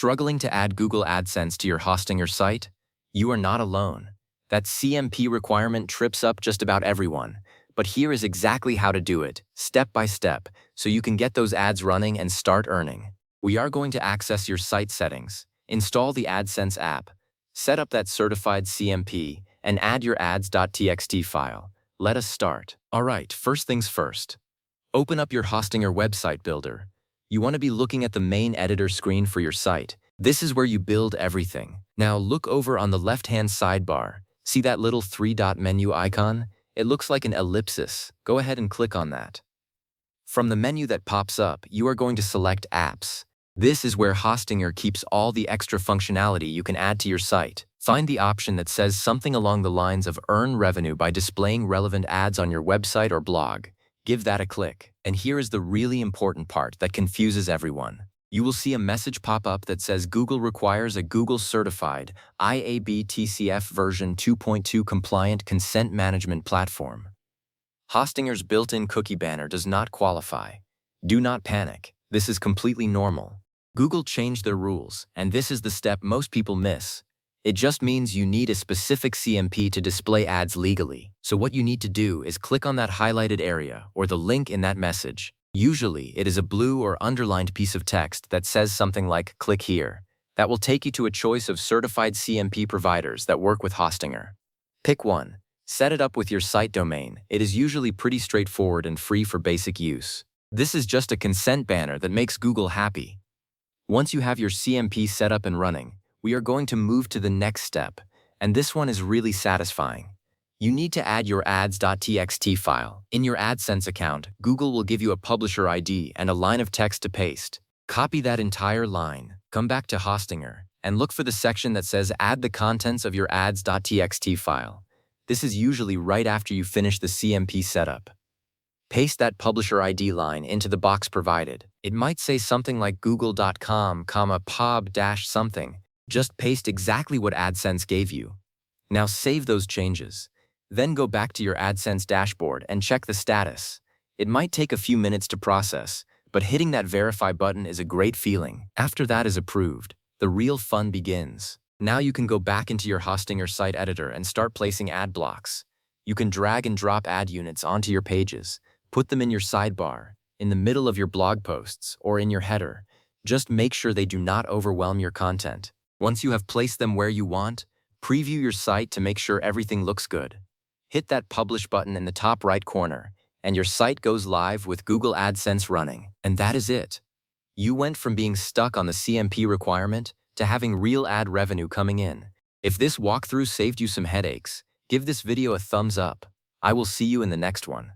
Struggling to add Google AdSense to your hosting or site? You are not alone. That CMP requirement trips up just about everyone. But here is exactly how to do it, step by step, so you can get those ads running and start earning. We are going to access your site settings, install the AdSense app, set up that certified CMP, and add your ads.txt file. Let us start. Alright, first things first. Open up your hosting or website builder. You want to be looking at the main editor screen for your site. This is where you build everything. Now look over on the left-hand sidebar. See that little three-dot menu icon? It looks like an ellipsis. Go ahead and click on that. From the menu that pops up, you are going to select Apps. This is where Hostinger keeps all the extra functionality you can add to your site. Find the option that says something along the lines of Earn revenue by displaying relevant ads on your website or blog. Give that a click. And here is the really important part that confuses everyone. You will see a message pop up that says Google requires a Google certified IAB-TCF version 2.2 compliant consent management platform. Hostinger's built-in cookie banner does not qualify. Do not panic. This is completely normal. Google changed their rules, and this is the step most people miss. It just means you need a specific CMP to display ads legally. So what you need to do is click on that highlighted area or the link in that message. Usually, it is a blue or underlined piece of text that says something like "click here." That will take you to a choice of certified CMP providers that work with Hostinger. Pick one. Set it up with your site domain. It is usually pretty straightforward and free for basic use. This is just a consent banner that makes Google happy. Once you have your CMP set up and running, we are going to move to the next step, and this one is really satisfying. You need to add your ads.txt file. In your AdSense account, Google will give you a publisher ID and a line of text to paste. Copy that entire line, come back to Hostinger, and look for the section that says Add the contents of your ads.txt file. This is usually right after you finish the CMP setup. Paste that publisher ID line into the box provided. It might say something like google.com, pub-something. Just paste exactly what AdSense gave you. Now save those changes. Then go back to your AdSense dashboard and check the status. It might take a few minutes to process, but hitting that verify button is a great feeling. After that is approved, the real fun begins. Now you can go back into your Hostinger site editor and start placing ad blocks. You can drag and drop ad units onto your pages, put them in your sidebar, in the middle of your blog posts, or in your header. Just make sure they do not overwhelm your content. Once you have placed them where you want, preview your site to make sure everything looks good. Hit that Publish button in the top right corner, and your site goes live with Google AdSense running. And that is it. You went from being stuck on the CMP requirement to having real ad revenue coming in. If this walkthrough saved you some headaches, give this video a thumbs up. I will see you in the next one.